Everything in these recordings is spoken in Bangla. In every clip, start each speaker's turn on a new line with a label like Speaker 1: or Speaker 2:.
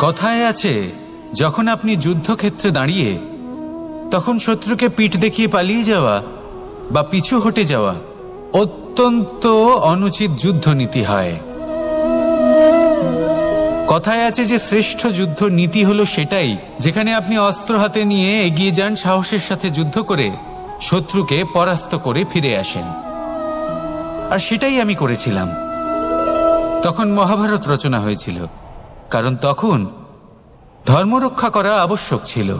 Speaker 1: কথায় আছে, যখন আপনি যুদ্ধক্ষেত্রে দাঁড়িয়ে তখন শত্রুকে পিঠ দেখিয়ে পালিয়ে যাওয়া বা পিছু হটে যাওয়া অত্যন্ত অনুচিত যুদ্ধনীতি হয়। কথায় আছে যে শ্রেষ্ঠ যুদ্ধ নীতি হলো সেটাই যেখানে আপনি অস্ত্র হাতে নিয়ে এগিয়ে যান, সাহসের সাথে যুদ্ধ করে শত্রুকে পরাস্ত করে ফিরে আসেন। আর সেটাই আমি করেছিলাম। তখন মহাভারত রচনা হয়েছিল, কারণ তখন ধর্মরক্ষা করা আবশ্যক ছিল।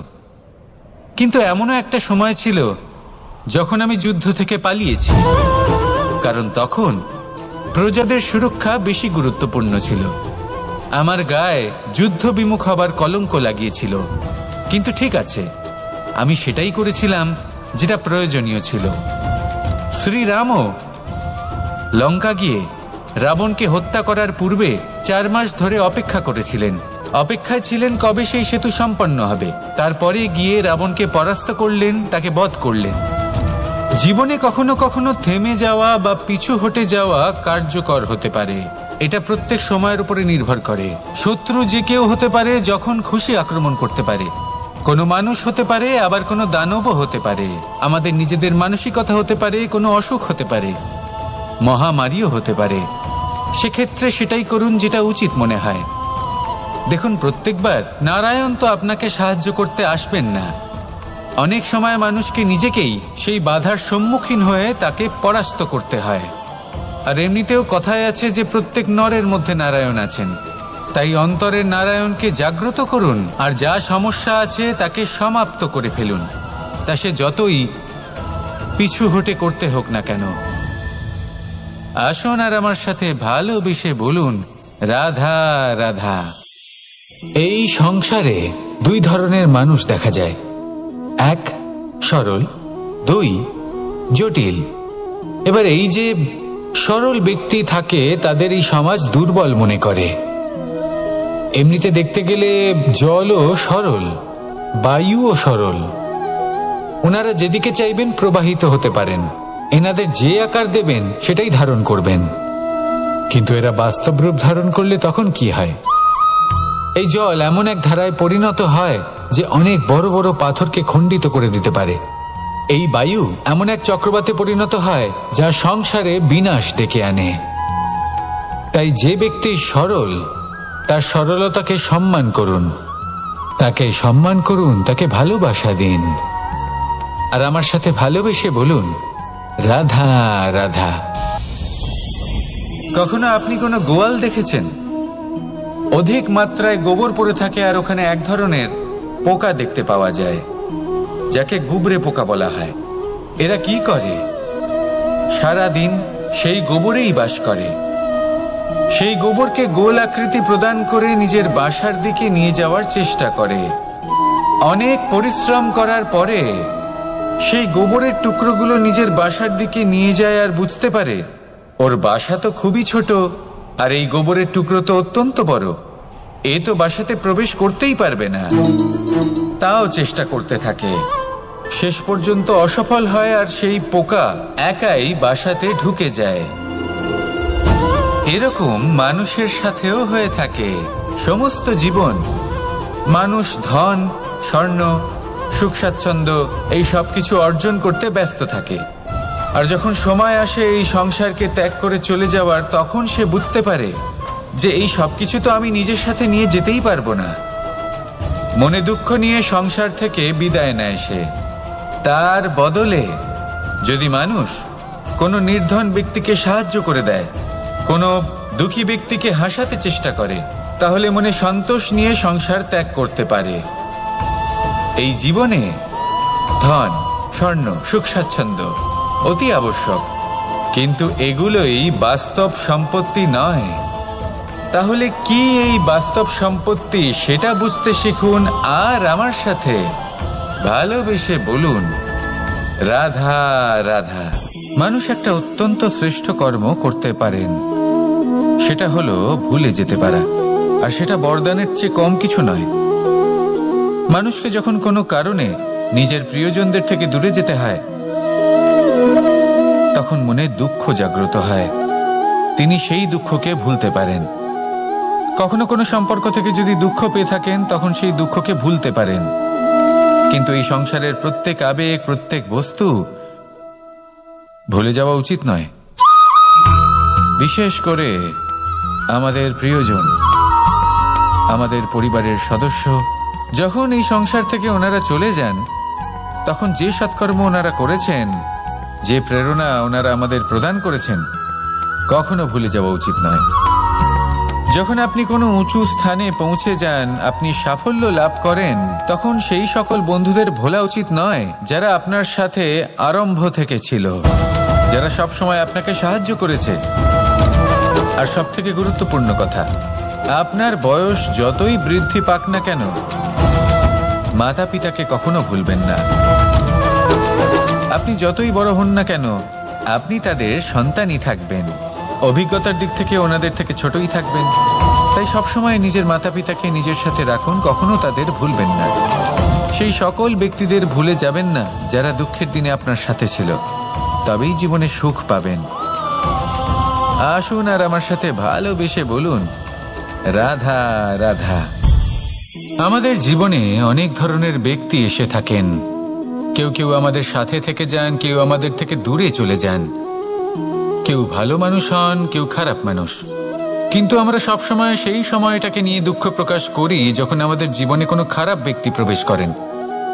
Speaker 1: কিন্তু এমনও একটা সময় ছিল যখন আমি যুদ্ধ থেকে পালিয়েছি, কারণ তখন প্রজাদের সুরক্ষা বেশি গুরুত্বপূর্ণ ছিল। আমার গায়ে যুদ্ধ বিমুখ হবার কলঙ্ক লাগিয়েছিল। কিন্তু ঠিক আছে, আমি সেটাই করেছিলাম যেটা প্রয়োজনীয় ছিল। শ্রীরামও লঙ্কা গিয়ে রাবণকে হত্যা করার পূর্বে 4 মাস ধরে অপেক্ষা করেছিলেন। অপেক্ষায় ছিলেন কবে সেই সেতু সম্পন্ন হবে। তারপরে গিয়ে রাবণকে পরাস্ত করলেন, তাকে বধ করলেন। জীবনে কখনো কখনো থেমে যাওয়া বা পিছু হটে যাওয়া কার্যকর হতে পারে। এটা প্রত্যেক সময়ের উপরে নির্ভর করে। শত্রু যে কেউ হতে পারে, যখন খুশি আক্রমণ করতে পারে। কোনো মানুষ হতে পারে, আবার কোনো দানবও হতে পারে। আমাদের নিজেদের মানসিকতা হতে পারে, কোনো অসুখ হতে পারে, মহামারীও হতে পারে। সেক্ষেত্রে সেটাই করুন যেটা উচিত মনে হয়। দেখুন, প্রত্যেকবার নারায়ণ তো আপনাকে সাহায্য করতে আসবেন না। অনেক সময় মানুষকে নিজেকেই সেই বাধার সম্মুখীন হয়ে তাকে পরাস্ত করতে হয়। আর এমনিতেও কথায় আছে যে প্রত্যেক নরের মধ্যে নারায়ণ আছেন। তাই অন্তরের নারায়ণকে জাগ্রত করুন, আর যা সমস্যা আছে তাকে সমাপ্ত করে ফেলুন, তা সে যতই পিছু হটে করতে হোক না কেন। আসুন আর আমার সাথে ভালোবেসে বলুন, রাধা রাধা। এই সংসারে 2 ধরনের মানুষ দেখা যায়, 1 সরল, 2 জটিল। এবার এই যে সরল ব্যক্তি থাকে তাদের এই সমাজ দুর্বল মনে করে। এমনিতে দেখতে গেলে জলও সরল, বায়ুও সরল। ওনারা যেদিকে চাইবেন প্রবাহিত হতে পারেন। এনাদের যে আকার দেবেন সেটাই ধারণ করবেন। কিন্তু এরা বাস্তব রূপ ধারণ করলে তখন কি হয়? এই জল এমন এক ধারায় পরিণত হয় যে অনেক বড় বড় পাথরকে খণ্ডিত করে দিতে পারে। এই বায়ু এমন এক চক্রবাতে পরিণত হয় যা সংসারে বিনাশ ডেকে আনে। তাই যে ব্যক্তি সরল, তার সরলতাকে সম্মান করুন, তাকে সম্মান করুন, তাকে ভালোবাসা দিন। আর আমার সাথে ভালোবেসে বলুন, রাধা রাধা। কখনো আপনি কোনো গোয়াল দেখেছেন? অধিক মাত্রায় গোবর পড়ে থাকে, আর ওখানে এক ধরনের পোকা দেখতে পাওয়া যায় যাকে গুবরে পোকা বলা হয়। এরা কি করে? সারা দিন সেই গোবরেই বাস করে। সেই গোবরকে গোল আকৃতি প্রদান করে নিজের বাসার দিকে নিয়ে যাওয়ার চেষ্টা করে। অনেক পরিশ্রম করার পরে সেই গোবরের টুকরোগুলো নিজের বাসার দিকে নিয়ে যায় আর বুঝতে পারে ওর বাসা তো খুবই ছোট, আর এই গোবরের টুকরো তো অত্যন্ত বড়। এ তো বাসাতে প্রবেশ করতেই পারবে না। তাও চেষ্টা করতে থাকে, শেষ পর্যন্ত অসফল হয়, আর সেই পোকা একাই বাসাতে ঢুকে যায়। এরকম মানুষের সাথেও হয়ে থাকে। সমস্ত জীবন মানুষ ধন, স্বর্ণ, সুখ স্বাচ্ছন্দ্য এই সব কিছু অর্জন করতে ব্যস্ত থাকে। আর যখন সময় আসে এই সংসারকে ত্যাগ করে চলে যাওয়ার, তখন সে বুঝতে পারে যে এই সবকিছু তো আমি নিজের সাথে নিয়ে যেতেই পারবো না। মনে দুঃখ নিয়ে সংসার থেকে বিদায় নেয় সে। তার বদলে যদি মানুষ কোনো নির্ধন ব্যক্তিকে সাহায্য করে দেয়, কোনো দুঃখী ব্যক্তিকে হাসাতে চেষ্টা করে, তাহলে মনে সন্তোষ নিয়ে সংসার ত্যাগ করতে পারে। এই জীবনে ধন, স্বর্ণ, সুখ স্বাচ্ছন্দ্য অতি আবশ্যক, কিন্তু এগুলোই বাস্তব সম্পত্তি নয়। তাহলে কি এই বাস্তব সম্পত্তি, সেটা বুঝতে শিখুন, আর আমার সাথে ভালোবেসে বলুন, রাধা রাধা। মানুষ একটা অত্যন্ত শ্রেষ্ঠ কর্ম করতে পারেন, সেটা হলো ভুলে যেতে পারা। আর সেটা বরদানের চেয়ে কম কিছু নয়। মানুষকে যখন কোনো কারণে নিজের প্রিয়জনদের থেকে দূরে যেতে হয়, তখন তখন মনে দুঃখ জাগ্রত হয়। তিনি সেই দুঃখকে ভুলতে পারেন। কখনো কোনো সম্পর্ক থেকে যদি দুঃখ পেয়ে থাকেন, তখন সেই দুঃখকে ভুলতে পারেন। কিন্তু এই সংসারের প্রত্যেক আবেগ, প্রত্যেক বস্তু ভুলে যাওয়া উচিত নয়। বিশেষ করে আমাদের প্রিয়জন, আমাদের পরিবারের সদস্য, যখন এই সংসার থেকে ওনারা চলে যান, তখন যে সৎকর্ম ওনারা করেছেন, যে প্রেরণা ওনারা আমাদের প্রদান করেছেন, কখনো ভুলে যাওয়া উচিত নয়। যখন আপনি কোনো উঁচু স্থানে পৌঁছে যান, আপনি সাফল্য লাভ করেন, তখন সেই সকল বন্ধুদের ভোলা উচিত নয় যারা আপনার সাথে আরম্ভ থেকে ছিল, যারা সব সময় আপনাকে সাহায্য করেছে। আর সবথেকে গুরুত্বপূর্ণ কথা, আপনার বয়স যতই বৃদ্ধি পাক না কেন, মাতা পিতাকে কখনো ভুলবেন না। আপনি যতই বড় হন না কেন, আপনি তাদের সন্তানই থাকবেন। অভিজ্ঞতার দিক থেকে ওনাদের থেকে ছোটই থাকবেন। তাই সবসময় নিজের মাতা পিতাকে নিজের সাথে রাখুন, কখনো তাদের ভুলবেন না। সেই সকল ব্যক্তিদের ভুলে যাবেন না যারা দুঃখের দিনে আপনার সাথে ছিল, তবেই জীবনে সুখ পাবেন। আসুন আর আমার সাথে ভালোবেসে বলুন, রাধা রাধা। আমাদের জীবনে অনেক ধরনের ব্যক্তি এসে থাকেন। কেউ কেউ আমাদের সাথে থেকে যান, কেউ আমাদের থেকে দূরে চলে যান। কেউ ভালো মানুষ হন, কেউ খারাপ মানুষ। কিন্তু আমরা সবসময় সেই সময়টাকে নিয়ে দুঃখ প্রকাশ করি যখন আমাদের জীবনে কোনো খারাপ ব্যক্তি প্রবেশ করেন।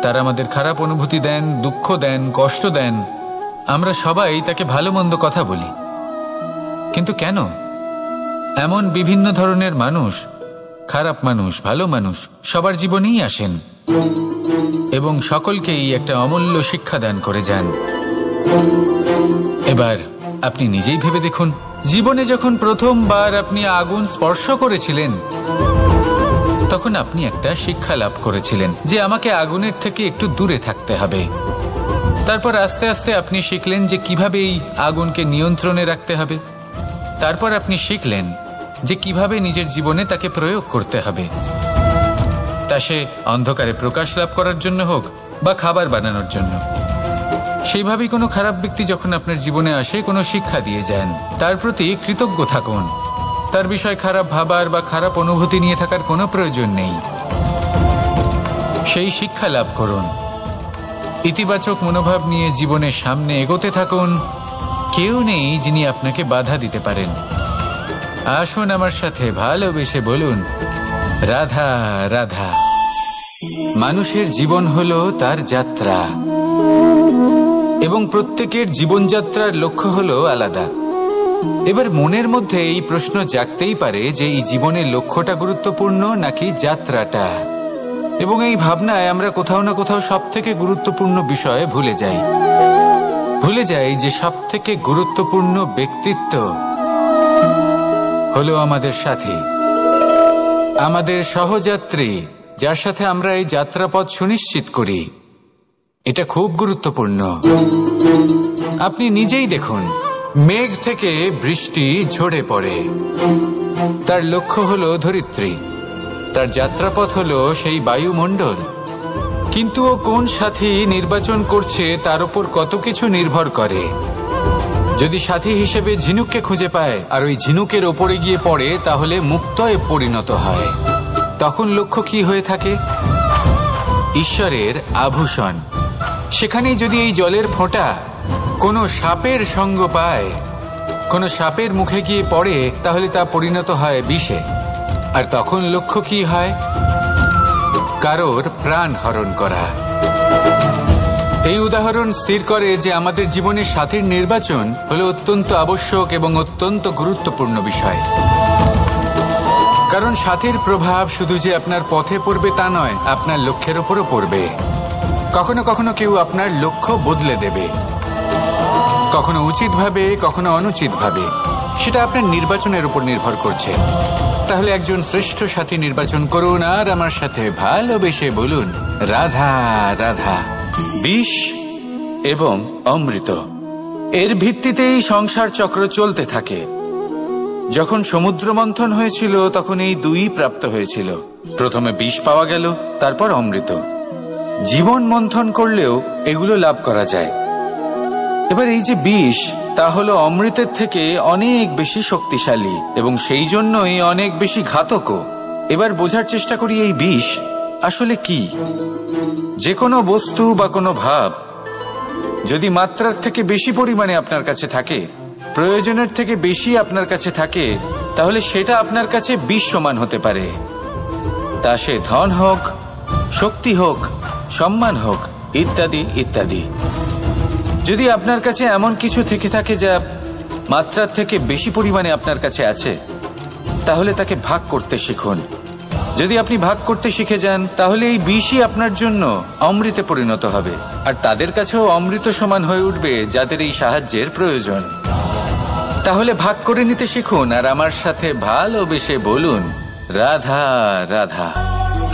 Speaker 1: তারা আমাদের খারাপ অনুভূতি দেন, দুঃখ দেন, কষ্ট দেন। আমরা সবাই তাকে ভালো মন্দ কথা বলি। কিন্তু কেন? এমন বিভিন্ন ধরনের মানুষ, খারাপ মানুষ, ভালো মানুষ, সবার জীবনেই আসেন এবং সকলকেই একটা অমূল্য শিক্ষা দান করে যান। এবার আপনি নিজেই ভেবে দেখুন, জীবনে যখন প্রথমবার আপনি আগুন স্পর্শ করেছিলেন, তখন আপনি একটা শিক্ষা লাভ করেছিলেন যে আমাকে আগুনের থেকে একটু দূরে থাকতে হবে। তারপর আস্তে আস্তে আপনি শিখলেন যে কিভাবে এই আগুনকে নিয়ন্ত্রণে রাখতে হবে। তারপর আপনি শিখলেন যে কিভাবে নিজের জীবনে তাকে প্রয়োগ করতে হবে, তা সে অন্ধকারে প্রকাশ লাভ করার জন্য হোক বা খাবার বানানোর জন্য। সেইভাবেই কোনো খারাপ ব্যক্তি যখন আপনার জীবনে আসে, কোনো শিক্ষা দিয়ে যান, তার প্রতি কৃতজ্ঞ থাকুন। তার বিষয় খারাপ ভাবার বা খারাপ অনুভূতি নিয়ে থাকার কোনো প্রয়োজন নেই। সেই শিক্ষা লাভ করুন, ইতিবাচক মনোভাব নিয়ে জীবনের সামনে এগোতে থাকুন। কেউ নেই যিনি আপনাকে বাধা দিতে পারেন। আসুন আমার সাথে ভালোবেসে বলুন, রাধা রাধা। মানুষের জীবন হলো তার যাত্রা এবং প্রত্যেকের জীবনযাত্রার লক্ষ্য হলো আলাদা। এবার মনের মধ্যে এই প্রশ্ন জাগতেই পারে যে এই জীবনের লক্ষ্যটা গুরুত্বপূর্ণ নাকি যাত্রাটা। এবং এই ভাবনায় আমরা কোথাও না কোথাও সব থেকে গুরুত্বপূর্ণ বিষয়ে ভুলে যাই। ভুলে যাই যে সব থেকে গুরুত্বপূর্ণ ব্যক্তিত্ব হলো আমাদের সাথী, আমাদের সহযাত্রী, যার সাথে আমরা এই যাত্রাপথ সুনিশ্চিত করি। এটা খুব গুরুত্বপূর্ণ। আপনি নিজেই দেখুন, মেঘ থেকে বৃষ্টি ঝরে পড়ে। তার লক্ষ্য হলো ধরিত্রী, তার যাত্রাপথ হলো সেই বায়ুমণ্ডল। কিন্তু ও কোন সাথী নির্বাচন করছে তার উপর কত কিছু নির্ভর করে। যদি সাথী হিসেবে ঝিনুককে খুঁজে পায় আর ওই ঝিনুকের ওপরে গিয়ে পড়ে, তাহলে মুক্তয়ে পরিণত হয়। তখন লক্ষ্য কি হয়ে থাকে? ঈশ্বরের আভূষণ। সেখানেই যদি এই জলের ফোঁটা কোনো সাপের সঙ্গ পায়, কোনো সাপের মুখে গিয়ে পড়ে, তাহলে তা পরিণত হয় বিষে। আর তখন লক্ষ্য কি হয়? কারোর প্রাণ হরণ করা। এই উদাহরণ স্থির করে যে আমাদের জীবনে সাথীর নির্বাচন হলো অত্যন্ত আবশ্যক এবং অত্যন্ত গুরুত্বপূর্ণ বিষয়। কারণ সাথীর প্রভাব শুধু যে আপনার পথে পড়বে তা নয়, আপনার লক্ষ্যের উপরও পড়বে। কখনো কখনো কেউ আপনার লক্ষ্য বদলে দেবে, কখনো উচিতভাবে, কখনো অনুচিতভাবে। সেটা আপনার নির্বাচনের উপর নির্ভর করছে। তাহলে একজন শ্রেষ্ঠ সাথী নির্বাচন করুন আর আমার সাথে ভালোবেসে বলুন, রাধা রাধা। বিষ এবং অমৃত, এর ভিত্তিতেই সংসার চক্র চলতে থাকে। যখন সমুদ্র মন্থন হয়েছিল, তখন এই দুই প্রাপ্ত হয়েছিল। প্রথমে বিষ পাওয়া গেল, তারপর অমৃত। জীবন মন্থন করলেও এগুলো লাভ করা যায়। এবার এই যে বিষ, তা হলো অমৃতের থেকে অনেক বেশি শক্তিশালী এবং সেই জন্যই অনেক বেশি ঘাতকও। এবার বোঝার চেষ্টা করি এই বিষ আসলে কি। যে কোনো বস্তু বা কোনো ভাব যদি মাত্রার থেকে বেশি পরিমাণে আপনার কাছে থাকে, প্রয়োজনের থেকে বেশি আপনার কাছে থাকে, তাহলে সেটা আপনার কাছে বিষ সমান হতে পারে। তা সে ধন হোক, শক্তি হোক, সম্মান হোক, ইত্যাদি ইত্যাদি। যদি আপনার কাছে এমন কিছু থেকে থাকে যা মাত্রার থেকে বেশি পরিমাণে আপনার কাছে আছে, তাহলে তাকে ভাগ করতে শিখুন। যদি আপনি ভাগ করতে শিখে যান, তাহলে এই বিষই আপনার জন্য অমৃতে পরিণত হবে, আর তাদের কাছেও অমৃত সমান হয়ে উঠবে যাদের এই সাহায্যের প্রয়োজন। তাহলে ভাগ করে নিতে শিখুন আর আমার সাথে ভালোবেসে বলুন, রাধা রাধা।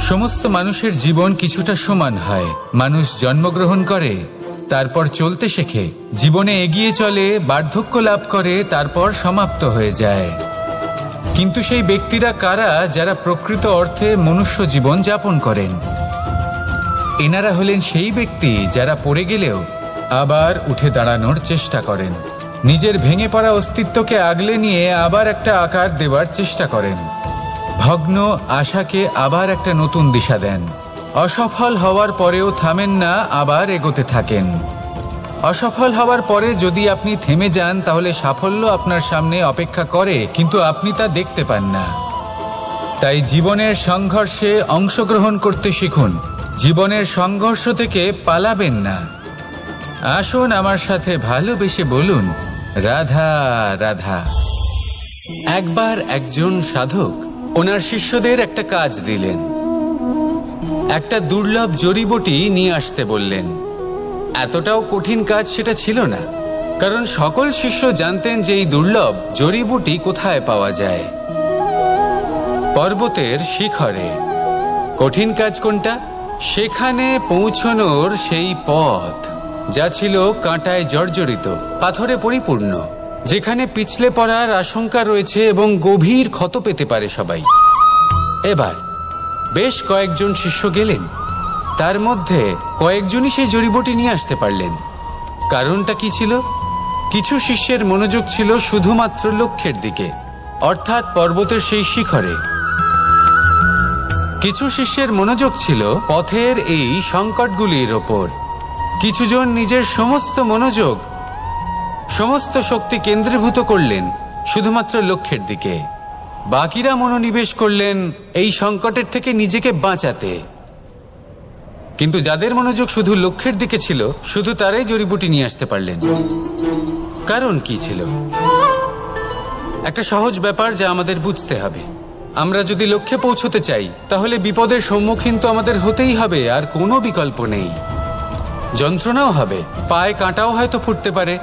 Speaker 1: সমস্ত মানুষের জীবন কিছুটা সমান হয়। মানুষ জন্মগ্রহণ করে, তারপর চলতে শেখে, জীবনে এগিয়ে চলে, বার্ধক্য লাভ করে, তারপর সমাপ্ত হয়ে যায়। কিন্তু সেই ব্যক্তিরা কারা যারা প্রকৃত অর্থে মনুষ্য জীবন যাপন করেন? এনারা হলেন সেই ব্যক্তি যারা পড়ে গেলেও আবার উঠে দাঁড়ানোর চেষ্টা করেন, নিজের ভেঙে পড়া অস্তিত্বকে আগলে নিয়ে আবার একটা আকার দেওয়ার চেষ্টা করেন, ভগ্ন আশাকে আবার একটা নতুন দিশা দেন। অসফল হওয়ার পরেও থামেন না, আবার এগোতে থাকেন। অসফল হওয়ার পরে যদি আপনি থেমে যান, তাহলে সাফল্য আপনার সামনে অপেক্ষা করে, কিন্তু আপনি তা দেখতে পান না। তাই জীবনের সংঘর্ষে অংশগ্রহণ করতে শিখুন। জীবনের সংঘর্ষ থেকে পালাবেন না। আসুন আমার সাথে ভালোবেসে বলুন, রাধা রাধা। একবার একজন সাধক ওনার শিষ্যদের একটা কাজ দিলেন। একটা দুর্লভ জড়িবুটি নিয়ে আসতে বললেন। এতটাও কঠিন কাজ সেটা ছিল না, কারণ সকল শিষ্য জানতেন যে এই দুর্লভ জড়িবুটি কোথায় পাওয়া যায়। পর্বতের শিখরে। কঠিন কাজ কোনটা? সেখানে পৌঁছনোর সেই পথ যা ছিল কাঁটায় জর্জরিত, পাথরে পরিপূর্ণ, যেখানে পিছলে পড়ার আশঙ্কা রয়েছে এবং গভীর ক্ষত পেতে পারে সবাই। এবার বেশ কয়েকজন শিষ্য গেলেন, তার মধ্যে কয়েকজনই সেই জড়িবুটি নিয়ে আসতে পারলেন। কারণটা কি ছিল? কিছু শিষ্যের মনোযোগ ছিল শুধুমাত্র লক্ষ্যের দিকে, অর্থাৎ পর্বতের সেই শিখরে। কিছু শিষ্যের মনোযোগ ছিল পথের এই সংকটগুলির ওপর। কিছুজন নিজের সমস্ত মনোযোগ, সমস্ত শক্তি কেন্দ্রীভূত করলেন শুধুমাত্র লক্ষ্যের দিকে। বাকিরা মনোনিবেশ করলেন এই সংকটের থেকে নিজেকে বাঁচাতে। কিন্তু যাদের মনোযোগ শুধু লক্ষ্যের দিকে ছিল, শুধু তারাই জড়িবুটি নিয়ে আসতে পারলেন। কারণ কি ছিল? একটা সহজ ব্যাপার যা আমাদের বুঝতে হবে। আমরা যদি লক্ষ্যে পৌঁছতে চাই, তাহলে বিপদের সম্মুখীন তো আমাদের হতেই হবে, আর কোনো বিকল্প নেই। যন্ত্রণাও হবে, পায়ে কাঁটাও হয়তো ফুটতে পারে,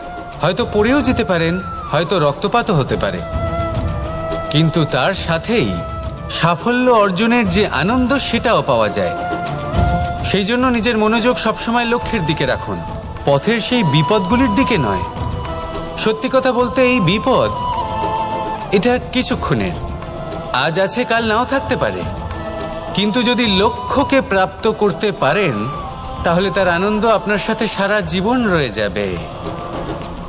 Speaker 1: হয়তো পড়েও যেতে পারেন, হয়তো রক্তপাতও হতে পারে। কিন্তু তার সাথেই সাফল্য অর্জনের যে আনন্দ, সেটাও পাওয়া যায়। সেই জন্য নিজের মনোযোগ সবসময় লক্ষ্যের দিকে রাখুন, পথের সেই বিপদগুলির দিকে নয়। সত্যি কথা বলতে, এই বিপদ এটা কিছুক্ষণের, আজ আছে কাল নাও থাকতে পারে। কিন্তু যদি লক্ষ্যকে প্রাপ্ত করতে পারেন, তাহলে তার আনন্দ আপনার সাথে সারা জীবন রয়ে যাবে।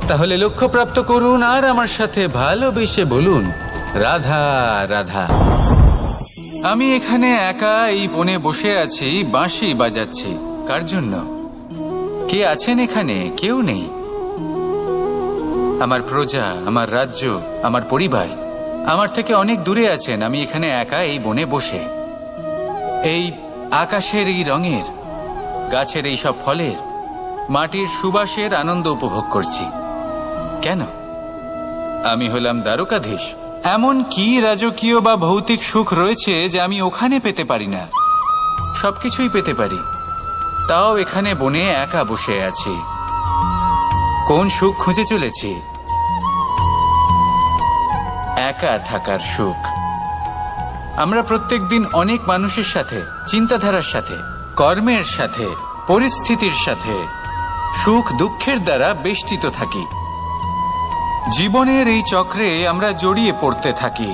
Speaker 1: তাহলে লক্ষ্য প্রাপ্ত করুন আর আমার সাথে ভালোবেসে বলুন, রাধা রাধা। আমি এখানে একা এই বনে বসে আছি, বাঁশি বাজাচ্ছি। কার জন্য? কে আছেন এখানে? কেউ নেই। আমার প্রজা, আমার রাজ্য, আমার পরিবার আমার থেকে অনেক দূরে আছেন। আমি এখানে একা এই বনে বসে এই আকাশের এই রঙের, গাছের এই সব ফলের, মাটির সুবাসের আনন্দ উপভোগ করছি। কেন? আমি হলাম দ্বারকাধীশ। এমন কি রাজকীয় বা ভৌতিক সুখ রয়েছে যে আমি ওখানে পেতে পারি না? সবকিছুই পেতে পারি, তাও এখানে বনে একা বসে আছি। কোন সুখ খুঁজে চলেছি? একা থাকার সুখ। আমরা প্রত্যেকদিন অনেক মানুষের সাথে, চিন্তাধারার সাথে, কর্মের সাথে, পরিস্থিতির সাথে, সুখ দুঃখের দ্বারা বেষ্টিত থাকি। জীবনের এই চক্রে আমরা জড়িয়ে পড়তে থাকি।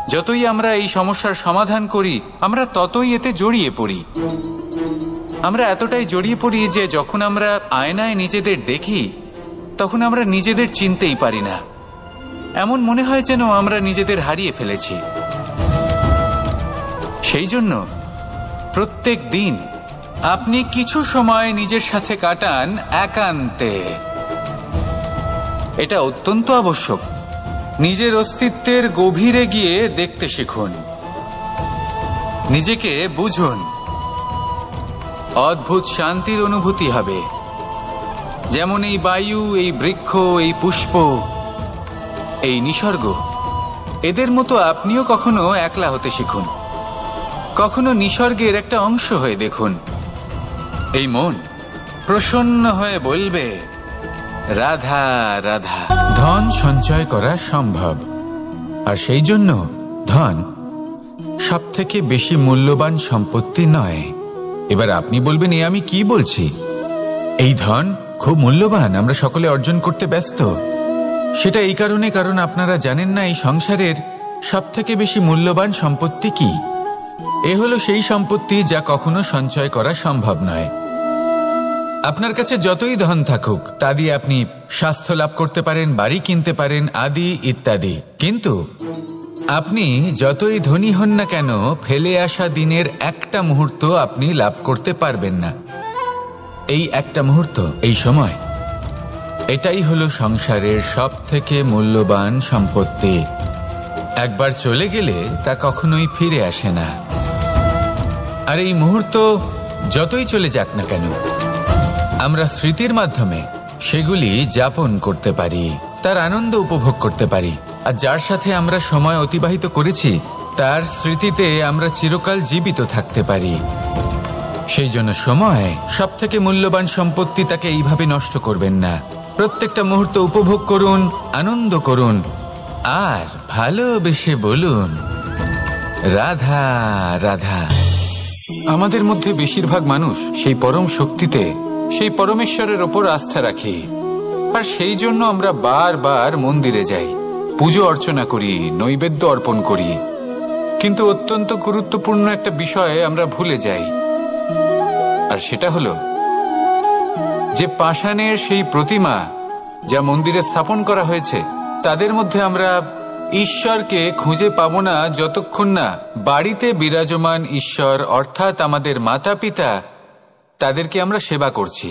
Speaker 1: যতই আমরা এই সমস্যার সমাধান করি, আমরা ততই এতে জড়িয়ে পড়ি। আমরা এতটাই জড়িয়ে পড়ি যে যখন আমরা আয়নায় নিজেদের দেখি, তখন আমরা নিজেদের চিনতেই পারি না। এমন মনে হয় যেন আমরা নিজেদের হারিয়ে ফেলেছি। সেই জন্য প্রত্যেক দিন আপনি কিছু সময় নিজের সাথে কাটান একান্তে। এটা অত্যন্ত আবশ্যক। নিজের অস্তিত্বের গভীরে গিয়ে দেখতে শিখুন, নিজেকে বুঝুন। অদ্ভুত শান্তির অনুভূতি হবে। যেমন এই বায়ু, এই বৃক্ষ, এই পুষ্প, এই নিসর্গ, এদের মতো আপনিও কখনো একলা হতে শিখুন। কখনো নিসর্গের একটা অংশ হয়ে দেখুন। এই মন প্রসন্ন হয়ে বলবে, রাধা রাধা। ধন সঞ্চয় করা সম্ভব, আর সেই জন্য ধন সবথেকে বেশি মূল্যবান সম্পত্তি নয়। এবার আপনি বলবেন, এ আমি কি বলছি? এই ধন খুব মূল্যবান, আমরা সকলে অর্জন করতে ব্যস্ত। সেটা এই কারণে, কারণ আপনারা জানেন না এই সংসারের সবথেকে বেশি মূল্যবান সম্পত্তি কি। এ হলো সেই সম্পত্তি যা কখনো সঞ্চয় করা সম্ভব নয়। আপনার কাছে যতই ধন থাকুক, তা দিয়ে আপনি স্বাস্থ্য লাভ করতে পারেন, বাড়ি কিনতে পারেন, আদি ইত্যাদি। কিন্তু আপনি যতই ধনী হন না কেন, ফেলে আসা দিনের একটা মুহূর্ত আপনি লাভ করতে পারবেন না। এই একটা মুহূর্ত, এই সময়, এটাই হলো সংসারের সবথেকে মূল্যবান সম্পত্তি। একবার চলে গেলে তা কখনোই ফিরে আসে না। আর এই মুহূর্ত যতই চলে যাক না কেন, আমরা স্মৃতির মাধ্যমে সেগুলি যাপন করতে পারি, তার আনন্দ উপভোগ করতে পারি। আর যার সাথে আমরা সময় অতিবাহিত করেছি, তার স্মৃতিতে আমরা চিরকাল জীবিত থাকতে পারি। সেই জন্য সময় সবথেকে মূল্যবান সম্পত্তি, তাকে এইভাবে নষ্ট করবেন না। প্রত্যেকটা মুহূর্ত উপভোগ করুন, আনন্দ করুন, আর ভালোবেসে বলুন, রাধা রাধা। আমাদের মধ্যে বেশিরভাগ মানুষ সেই পরম শক্তিতে, সেই পরমেশ্বরের ওপর আস্থা রাখি। আর সেই জন্য আমরা বারবার মন্দিরে যাই, পুজো অর্চনা করি, নৈবেদ্য অর্পণ করি। কিন্তু অত্যন্ত গুরুত্বপূর্ণ একটা বিষয়ে আমরা ভুলে যাই, আর সেটা হলো যে পাষাণের সেই প্রতিমা যা মন্দিরে স্থাপন করা হয়েছে, তাদের মধ্যে আমরা ঈশ্বরকে খুঁজে পাবো না যতক্ষণ না বাড়িতে বিরাজমান ঈশ্বর, অর্থাৎ আমাদের মাতা পিতা, তাদেরকে আমরা সেবা করছি।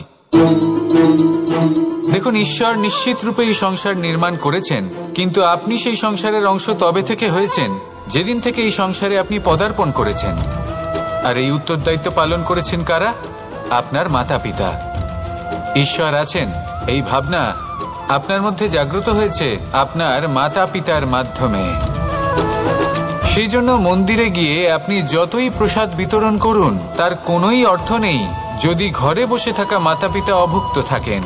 Speaker 1: দেখুন, ঈশ্বর নিশ্চিত রূপে এই সংসার নির্মাণ করেছেন, কিন্তু আপনি সেই সংসারের অংশ তবে থেকে হয়েছেন যেদিন থেকে এই সংসারে আপনি পদার্পণ করেছেন। আর এই উত্তরদায়িত্ব পালন করেছেন কারা? আপনার মাতা পিতা। ঈশ্বর আছেন, এই ভাবনা আপনার মধ্যে জাগ্রত হয়েছে আপনার মাতা পিতার মাধ্যমে। সেই জন্য মন্দিরে গিয়ে আপনি যতই প্রসাদ বিতরণ করুন, তার কোনোই অর্থ নেই যদি ঘরে বসে থাকা মাতা পিতা অভুক্ত থাকেন।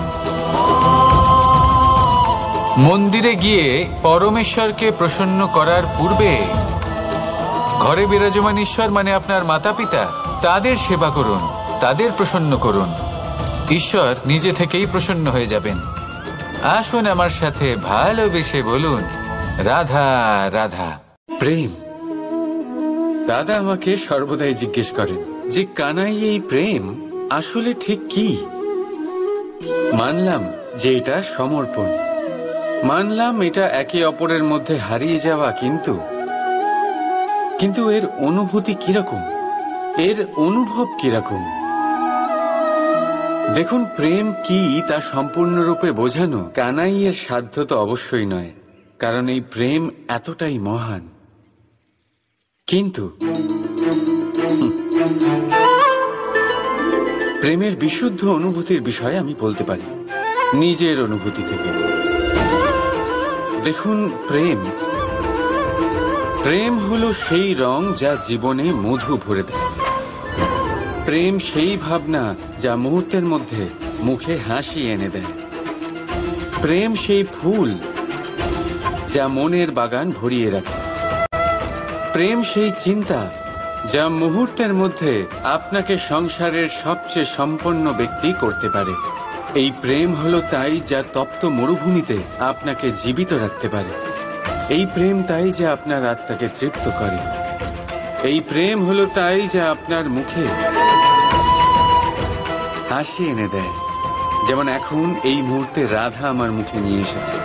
Speaker 1: মন্দিরে গিয়ে পরমেশ্বরকে প্রসন্ন করার পূর্বে ঘরে বিরাজমান ঈশ্বর মানে আপনার মাতা পিতা, তাদের সেবা করুন, তাদের প্রসন্ন করুন। ঈশ্বর নিজে থেকেই প্রসন্ন হয়ে যাবেন। আসুন আমার সাথে ভালোবেসে বলুন, রাধা রাধা। প্রেম। দাদা আমাকে সর্বদাই জিজ্ঞেস করেন যে কানাই, এই প্রেম আসলে ঠিক কি? মানলাম যে এটা সমর্পণ, মানলাম এটা একে অপরের মধ্যে হারিয়ে যাওয়া, কিন্তু এর অনুভূতি কিরকম, এর অনুভব কিরকম? দেখুন, প্রেম কি তা সম্পূর্ণরূপে বোঝানো কানাইয়ের সাধ্য তো অবশ্যই নয়, কারণ এই প্রেম এতটাই মহান। কিন্তু প্রেমের বিশুদ্ধ অনুভূতির বিষয়ে আমি বলতে পারি নিজের অনুভূতি থেকে। দেখুন, প্রেম হলো সেই রং যা জীবনে মধু ভরে দেয়। প্রেম সেই ভাবনা যা মুহূর্তের মধ্যে মুখে হাসি এনে দেয়। প্রেম সেই ফুল যা মনের বাগান ভরিয়ে রাখে। প্রেম সেই চিন্তা যা মুহূর্তের মধ্যে আপনাকে সংসারের সবচেয়ে সম্পন্ন ব্যক্তি করতে পারে। এই প্রেম হলো তাই যা তপ্ত মরুভূমিতে আপনাকে জীবিত রাখতে পারে। এই প্রেম তাই যা আপনার আত্মাকে তৃপ্ত করে। এই প্রেম হলো তাই যা আপনার মুখে হাসি এনে দেয়।
Speaker 2: যেমন এখন এই মুহূর্তে রাধা আমার মুখে নিয়ে এসেছে।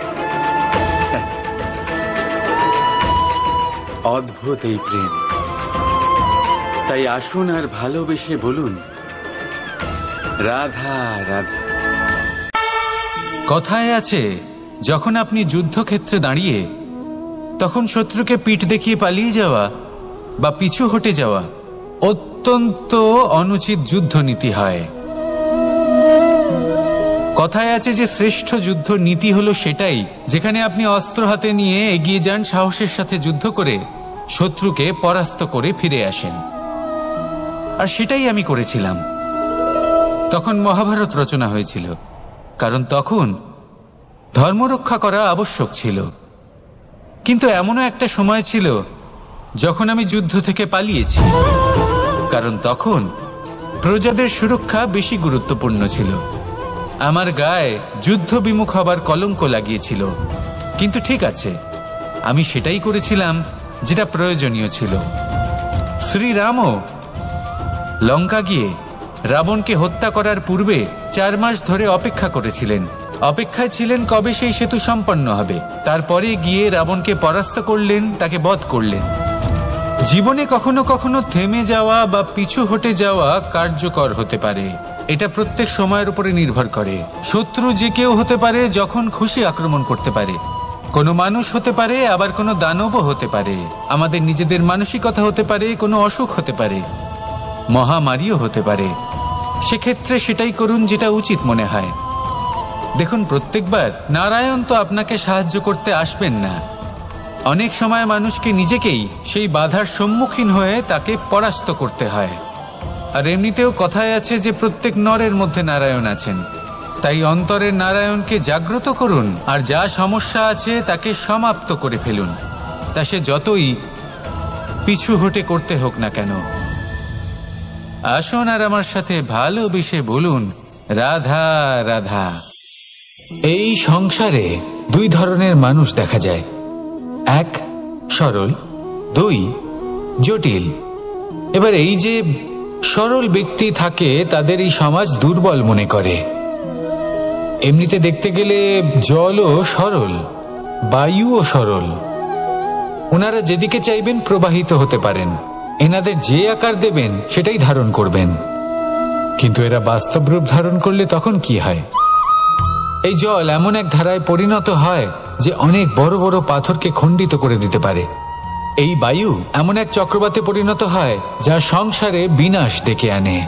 Speaker 2: অদ্ভুত এই প্রেম। তাই আসুন আর ভালোবেসে বলুন, রাধা রাধা।
Speaker 1: কথায় আছে, যখন আপনি যুদ্ধক্ষেত্রে দাঁড়িয়ে তখন শত্রুকে পিঠ দেখিয়ে পালিয়ে যাওয়া বা পিছু হটে যাওয়া অত্যন্ত অনুচিত যুদ্ধনীতি হয়। কথায় আছে যে শ্রেষ্ঠ যুদ্ধ নীতি হলো সেটাই যেখানে আপনি অস্ত্র হাতে নিয়ে এগিয়ে যান, সাহসের সাথে যুদ্ধ করে শত্রুকে পরাস্ত করে ফিরে আসেন। আর সেটাই আমি করেছিলাম। তখন মহাভারত রচনা হয়েছিল, কারণ তখন ধর্মরক্ষা করা আবশ্যক ছিল। কিন্তু এমনও একটা সময় ছিল যখন আমি যুদ্ধ থেকে পালিয়েছি, কারণ তখন প্রজাদের সুরক্ষা বেশি গুরুত্বপূর্ণ ছিল। আমার গায়ে যুদ্ধ বিমুখ হবার কলঙ্ক লাগিয়েছিল। কিন্তু ঠিক আছে, আমি সেটাই করেছিলাম যেটা প্রয়োজনীয় ছিল। শ্রীরামও লঙ্কা গিয়ে রাবণকে হত্যা করার পূর্বে 4 মাস ধরে অপেক্ষা করেছিলেন। অপেক্ষায় ছিলেন কবে সেই সেতু সম্পন্ন হবে। তারপরে গিয়ে রাবণকে পরাস্ত করলেন, তাকে বধ করলেন। জীবনে কখনো কখনো থেমে যাওয়া বা পিছু হটে যাওয়া কার্যকর হতে পারে। এটা প্রত্যেক সময়ের উপরে নির্ভর করে। শত্রু যে কেউ হতে পারে, যখন খুশি আক্রমণ করতে পারে। কোনো মানুষ হতে পারে, আবার কোনো দানবও হতে পারে। আমাদের নিজেদের মানসিকতা হতে পারে, কোনো অসুখ হতে পারে, মহামারীও হতে পারে। সেক্ষেত্রে সেটাই করুন যেটা উচিত মনে হয়। দেখুন, প্রত্যেকবার নারায়ণ তো আপনাকে সাহায্য করতে আসবেন না। অনেক সময় মানুষকে নিজেকেই সেই বাধার সম্মুখীন হয়ে তাকে পরাস্ত করতে হয়। আর এমনিতেও কথায় আছে যে প্রত্যেক নরের মধ্যে নারায়ণ আছেন। তাই অন্তরের নারায়ণকে জাগ্রত করুন, আর যা সমস্যা আছে তাকে সমাপ্ত করে ফেলুন, তা সে যতই পিছু হটে করতে হোক না কেন। আসুন আর আমার সাথে ভালোবেসে বলুন, রাধা রাধা। এই সংসারে 2 ধরনের মানুষ দেখা যায়, 1 সরল, 2 জটিল। এবার এই যে সরল ব্যক্তি থাকে, তাদের এই সমাজ দুর্বল মনে করে। এমনিতে দেখতে গেলে জলও সরল, বায়ুও সরল। ওনারা যেদিকে চাইবেন প্রবাহিত হতে পারেন। এনাদের যে আকার দেবেন সেটাই ধারণ করবেন। কিন্তু এরা বাস্তব রূপ ধারণ করলে তখন কি হয়? এই জল এমন এক ধারায় পরিণত হয় যে অনেক বড় বড় পাথরকে খণ্ডিত করে দিতে পারে। এই বায়ু এমন এক চক্রবাতে পরিণত হয় যা সংসারে বিনাশ ডেকে আনে।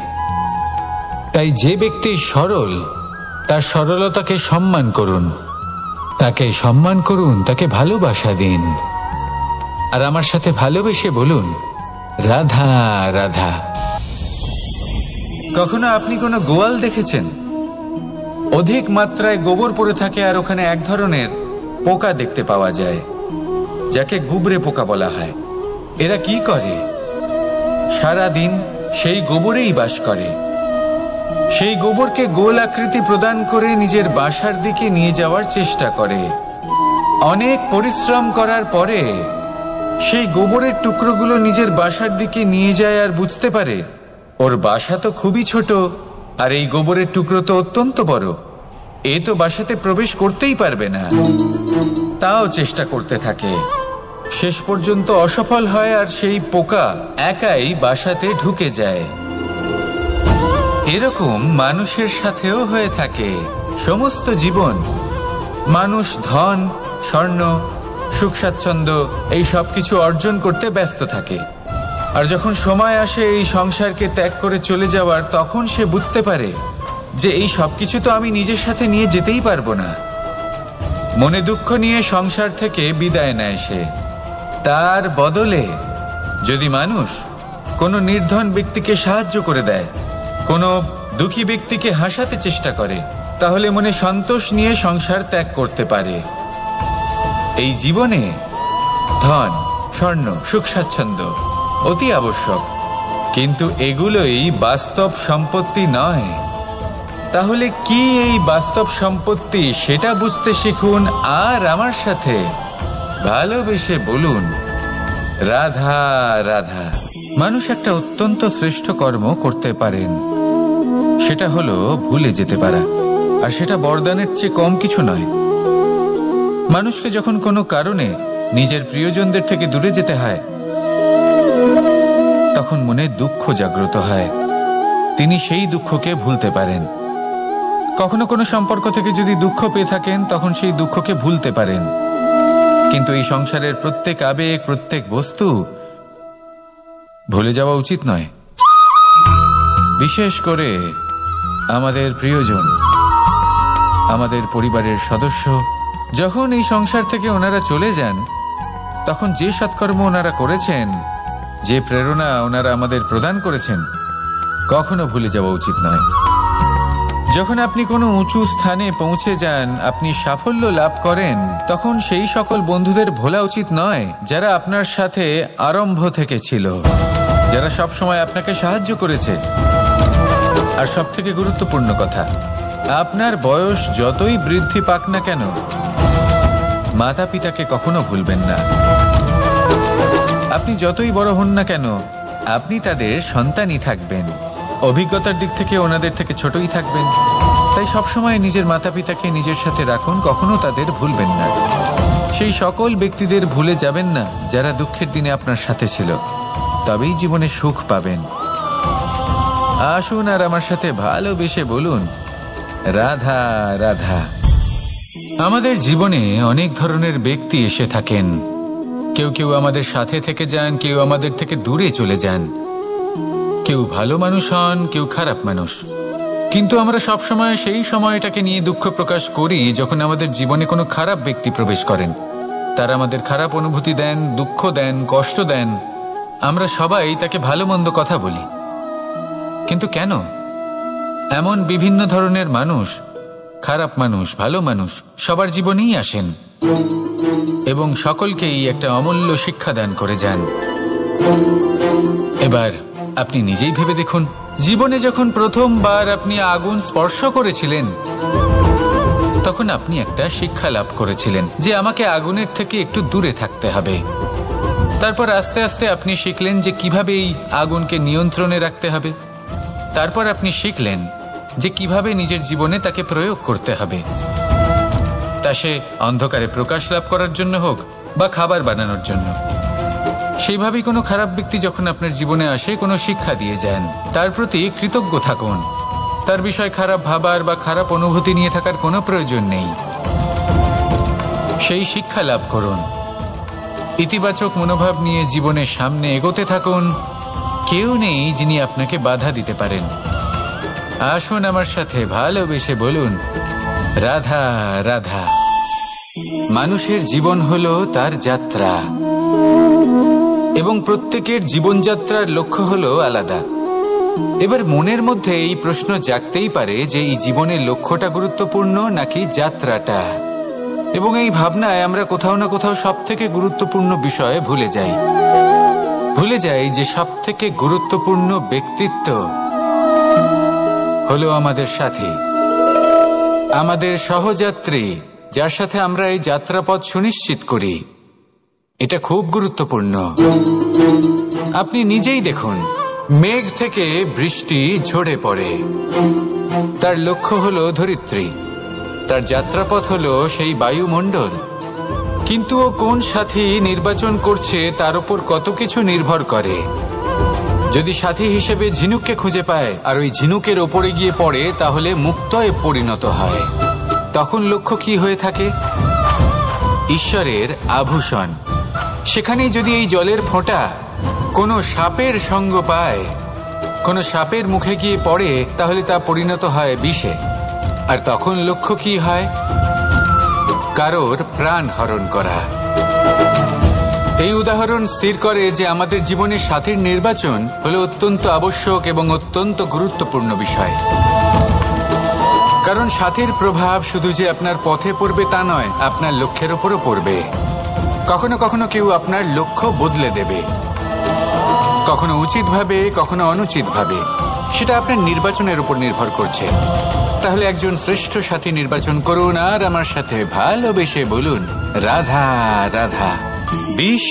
Speaker 1: তাই যে ব্যক্তি সরল, তার সরলতাকে সম্মান করুন, তাকে সম্মান করুন, তাকে ভালোবাসা দিন। আর আমার সাথে ভালোবেসে বলুন, রাধা রাধা। কখনো আপনি কোনো গোয়াল দেখেছেন? অধিক মাত্রায় গোবর পড়ে থাকে, আর ওখানে এক ধরনের পোকা দেখতে পাওয়া যায় যাকে গুবরে পোকা বলা হয়। এরা কি করে? সারাদিন সেই গোবরেই বাস করে। সেই গোবরকে গোল আকৃতি প্রদান করে নিজের বাসার দিকে নিয়ে যাওয়ার চেষ্টা করে। অনেক পরিশ্রম করার পরে সেই গোবরের টুকরোগুলো নিজের বাসার দিকে নিয়ে যায়, আর বুঝতে পারে ওর বাসা তো খুবই ছোট, আর এই গোবরের টুকরো তো অত্যন্ত বড়। এ তো বাসাতে প্রবেশ করতেই পারবে না। তাও চেষ্টা করতে থাকে, শেষ পর্যন্ত অসফল হয়, আর সেই পোকা একাই বাসাতে ঢুকে যায়। এরকম মানুষের সাথেও হয়ে থাকে। সমস্ত জীবন মানুষ ধন, স্বর্ণ, সুখ স্বাচ্ছন্দ্য এই সব কিছু অর্জন করতে ব্যস্ত থাকে। আর যখন সময় আসে এই সংসারকে ত্যাগ করে চলে যাওয়ার, তখন সে বুঝতে পারে যে এই সবকিছু তো আমি নিজের সাথে নিয়ে যেতেই পারবো না। মনে দুঃখ নিয়ে সংসার থেকে বিদায় নেয় সে। তার বদলে যদি মানুষ কোনো নির্ধন ব্যক্তিকে সাহায্য করে দেয়, কোনো দুঃখী ব্যক্তিকে হাসাতে চেষ্টা করে, তাহলে মনে সন্তোষ নিয়ে সংসার ত্যাগ করতে পারে। এই জীবনে ধন, স্বর্ণ, সুখ স্বাচ্ছন্দ্য অতি আবশ্যক, কিন্তু এগুলোই বাস্তব সম্পত্তি নয়। তাহলে কি এই বাস্তব সম্পত্তি, সেটা বুঝতে শিখুন, আর আমার সাথে ভালোবেসে বলুন, রাধা রাধা। মানুষ একটা অত্যন্ত শ্রেষ্ঠ কর্ম করতে পারেন, সেটা হলো ভুলে যেতে পারা। আর সেটা বরদানের চেয়ে কম কিছু নয়। মানুষকে যখন কোনো কারণে নিজের প্রিয়জনদের থেকে দূরে যেতে হয়, তখন মনে দুঃখ জাগ্রত হয়। তিনি সেই দুঃখকে ভুলতে পারেন। কখনো কোনো সম্পর্ক থেকে যদি দুঃখ পেয়ে থাকেন, তখন সেই দুঃখকে ভুলতে পারেন। কিন্তু এই সংসারের প্রত্যেক আবেগ, প্রত্যেক বস্তু ভুলে যাওয়া উচিত নয়। বিশেষ করে আমাদের প্রিয়জন, আমাদের পরিবারের সদস্য, যখন এই সংসার থেকে ওনারা চলে যান, তখন যে সৎকর্ম ওনারা করেছেন, যে প্রেরণা ওনারা আমাদের প্রদান করেছেন, কখনো ভুলে যাওয়া উচিত নয়। যখন আপনি কোনো উঁচু স্থানে পৌঁছে যান, আপনি সাফল্য লাভ করেন, তখন সেই সকল বন্ধুদের ভোলা উচিত নয় যারা আপনার সাথে আরম্ভ থেকে ছিল, যারা সব সময় আপনাকে সাহায্য করেছে। আর সব থেকে গুরুত্বপূর্ণ কথা, আপনার বয়স যতই বৃদ্ধি পাক না কেন, মাতা পিতাকে কখনো ভুলবেন না। আপনি যতই বড় হন না কেন, আপনি তাদের সন্তানই থাকবেন। অভিজ্ঞতার দিক থেকে ওনাদের থেকে ছোটই থাকবেন। তাই সবসময় নিজের মাতা পিতাকে নিজের সাথে রাখুন, কখনো তাদের ভুলবেন না। সেই সকল ব্যক্তিদের ভুলে যাবেন না যারা দুঃখের দিনে আপনার সাথে ছিল, তবেই জীবনে সুখ পাবেন। আসুন আর আমার সাথে ভালোবেসে বলুন, রাধা রাধা। আমাদের জীবনে অনেক ধরনের ব্যক্তি এসে থাকেন। কেউ কেউ আমাদের সাথে থেকে যান, কেউ আমাদের থেকে দূরে চলে যান। কেউ ভালো মানুষ হন, কেউ খারাপ মানুষ। কিন্তু আমরা সবসময় সেই সময়টাকে নিয়ে দুঃখ প্রকাশ করি যখন আমাদের জীবনে কোনো খারাপ ব্যক্তি প্রবেশ করেন। তারা আমাদের খারাপ অনুভূতি দেন, দুঃখ দেন, কষ্ট দেন। আমরা সবাই তাকে ভালো মন্দ কথা বলি। কিন্তু কেন? এমন বিভিন্ন ধরনের মানুষ, খারাপ মানুষ, ভালো মানুষ, সবার জীবনেই আসেন এবং সকলকেই একটা অমূল্য শিক্ষা দান করে যান। এবার আপনি নিজেই ভেবে দেখুন, জীবনে যখন প্রথমবার আপনি আগুন স্পর্শ করেছিলেন, তখন আপনি একটা শিক্ষা লাভ করেছিলেন যে আমাকে আগুনের থেকে একটু দূরে থাকতে হবে। তারপর আস্তে আস্তে আপনি শিখলেন যে কিভাবে এই আগুনকে নিয়ন্ত্রণে রাখতে হবে। তারপর আপনি শিখলেন যে কিভাবে নিজের জীবনে তাকে প্রয়োগ করতে হবে, তা সে অন্ধকারে প্রকাশ লাভ করার জন্য হোক বা খাবার বানানোর জন্য। সেইভাবেই কোনো খারাপ ব্যক্তি যখন আপনার জীবনে আসে, কোনো শিক্ষা দিয়ে যান, তার প্রতি কৃতজ্ঞ থাকুন। তার বিষয় খারাপ ভাবার বা খারাপ অনুভূতি নিয়ে থাকার কোনো প্রয়োজন নেই। সেই শিক্ষা লাভ করুন, ইতিবাচক মনোভাব নিয়ে জীবনের সামনে এগোতে থাকুন। কেউ নেই যিনি আপনাকে বাধা দিতে পারেন। আসুন আমার সাথে ভালোবেসে বলুন, রাধা রাধা। মানুষের জীবন হলো তার যাত্রা এবং প্রত্যেকের জীবনযাত্রার লক্ষ্য হলো আলাদা। এবার মনের মধ্যে এই প্রশ্ন জাগতেই পারে যে এই জীবনের লক্ষ্যটা গুরুত্বপূর্ণ নাকি যাত্রাটা। এবং এই ভাবনায় আমরা কোথাও না কোথাও সব থেকে গুরুত্বপূর্ণ বিষয়ে ভুলে যাই যে সব থেকে গুরুত্বপূর্ণ ব্যক্তিত্ব হলো আমাদের সাথী, আমাদের সহযাত্রী, যার সাথে আমরা এই যাত্রাপথ সুনিশ্চিত করি। এটা খুব গুরুত্বপূর্ণ। আপনি নিজেই দেখুন, মেঘ থেকে বৃষ্টি ঝরে পড়ে। তার লক্ষ্য হলো ধরিত্রী, তার যাত্রাপথ হলো সেই বায়ুমণ্ডল। কিন্তু ও কোন সাথী নির্বাচন করছে তার উপর কত কিছু নির্ভর করে। যদি সাথী হিসেবে ঝিনুককে খুঁজে পায় আর ওই ঝিনুকের ওপরে গিয়ে পড়ে, তাহলে মুক্তয়ে পরিণত হয়। তখন লক্ষ্য কি হয়ে থাকে? ঈশ্বরের আভূষণ। সেখানেই যদি এই জলের ফোঁটা কোনো সাপের সঙ্গ পায়, কোনো সাপের মুখে গিয়ে পড়ে, তাহলে তা পরিণত হয় বিষে। আর তখন লক্ষ্য কি হয়? কারোর প্রাণ হরণ করা। এই উদাহরণ স্থির করে যে আমাদের জীবনে সাথীর নির্বাচন হলো অত্যন্ত আবশ্যক এবং অত্যন্ত গুরুত্বপূর্ণ বিষয়। কারণ সাথীর প্রভাব শুধু যে আপনার পথে পড়বে তা নয়, আপনার লক্ষ্যের উপরও পড়বে। কখনো কখনো কেউ আপনার লক্ষ্য বদলে দেবে, কখনো উচিতভাবে, কখনো অনুচিতভাবে। সেটা আপনার নির্বাচনের উপর নির্ভর করছে। তাহলে একজন শ্রেষ্ঠ সাথী নির্বাচন করুন আর আমার সাথে ভালোবেসে বলুন, রাধা রাধা। বিষ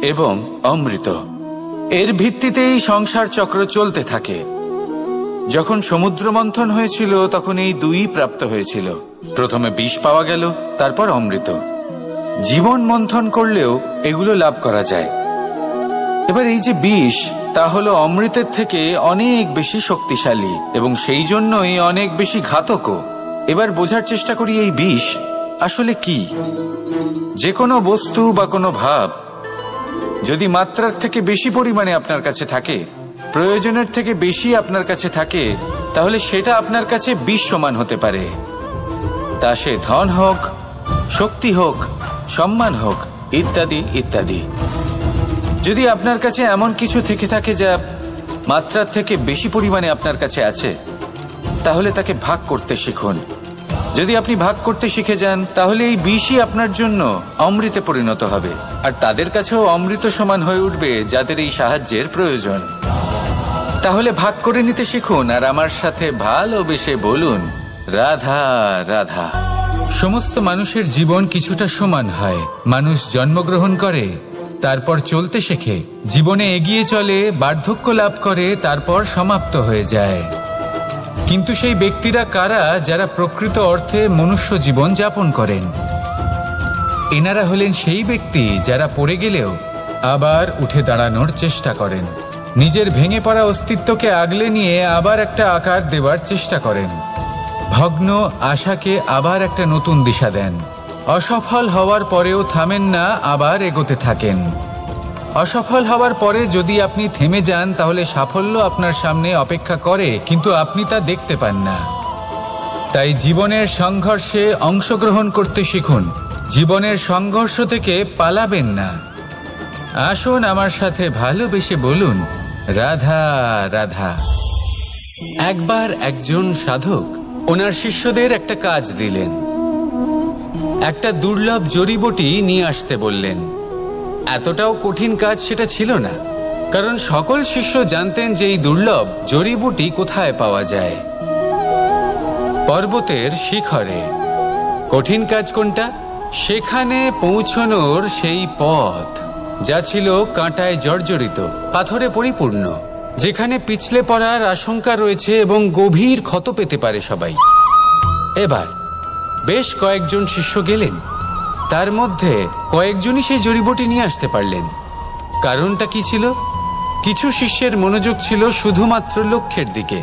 Speaker 1: এবং অমৃত, এর ভিত্তিতেই সংসার চক্র চলতে থাকে। যখন সমুদ্র মন্থন হয়েছিল তখন এই দুই প্রাপ্ত হয়েছিল। প্রথমে বিষ পাওয়া গেল, তারপর অমৃত। জীবন মন্থন করলেও এগুলো লাভ করা যায়। এবার এই যে বিষ, তা হলো অমৃতের থেকে অনেক বেশি শক্তিশালী এবং সেই জন্যই অনেক বেশি ঘাতকও। এবার বোঝার চেষ্টা করি এই বিষ আসলে কি। যে কোনো বস্তু বা কোনো ভাব যদি মাত্রার থেকে বেশি পরিমাণে আপনার কাছে থাকে, প্রয়োজনের থেকে বেশি আপনার কাছে থাকে, তাহলে সেটা আপনার কাছে বিষ সমান হতে পারে। তা সে ধন হোক, শক্তি হোক, সম্মান হোক, ইত্যাদি ইত্যাদি। যদি আপনার কাছে এমন কিছু থেকে থাকে যা মাত্রার থেকে বেশি পরিমাণে আপনার কাছে আছে, তাহলে তাকে ভাগ করতে শিখুন। যদি আপনি ভাগ করতে শিখে যান, তাহলে এই বিষই আপনার জন্য অমৃতে পরিণত হবে, আর তাদের কাছেও অমৃত সমান হয়ে উঠবে যাদের এই সাহায্যের প্রয়োজন। তাহলে ভাগ করে নিতে শিখুন আর আমার সাথে ভালোবেসে বলুন, রাধা রাধা। সমস্ত মানুষের জীবন কিছুটা সমান হয়। মানুষ জন্মগ্রহণ করে, তারপর চলতে শেখে, জীবনে এগিয়ে চলে, বার্ধক্য লাভ করে, তারপর সমাপ্ত হয়ে যায়। কিন্তু সেই ব্যক্তিরা কারা যারা প্রকৃত অর্থে মনুষ্য জীবন যাপন করেন? এনারা হলেন সেই ব্যক্তি যারা পড়ে গেলেও আবার উঠে দাঁড়ানোর চেষ্টা করেন, নিজের ভেঙে পড়া অস্তিত্বকে আগলে নিয়ে আবার একটা আকার দেওয়ার চেষ্টা করেন, ভগ্ন আশাকে আবার একটা নতুন দিশা দেন। অসফল হওয়ার পরেও থামেন না, আবার এগোতে থাকেন। অসফল হওয়ার পরে যদি আপনি থেমে যান, তাহলে সাফল্য আপনার সামনে অপেক্ষা করে, কিন্তু আপনি তা দেখতে পান না। তাই জীবনের সংঘর্ষে অংশগ্রহণ করতে শিখুন। জীবনের সংঘর্ষ থেকে পালাবেন না। আসুন আমার সাথে ভালোবেসে বলুন, রাধা রাধা। একবার একজন সাধক ওনার শিষ্যদের একটা কাজ দিলেন। একটা দুর্লভ জড়িবুটি নিয়ে আসতে বললেন। এতটাও কঠিন কাজ সেটা ছিল না, কারণ সকল শিষ্য জানতেন যে এই দুর্লভ জড়িবুটি কোথায় পাওয়া যায়। পর্বতের শিখরে। কঠিন কাজ কোনটা? সেখানে পৌঁছনোর সেই পথ, যা ছিল কাঁটায় জর্জরিত, পাথরে পরিপূর্ণ, যেখানে পিছলে পড়ার আশঙ্কা রয়েছে এবং গভীর ক্ষত পেতে পারে সবাই। এবার বেশ কয়েকজন শিষ্য গেলেন, তার মধ্যে কয়েকজনই সেই জড়িবুটি নিয়ে আসতে পারলেন। কারণটা কি ছিল? কিছু শিষ্যের মনোযোগ ছিল শুধুমাত্র লক্ষ্যের দিকে,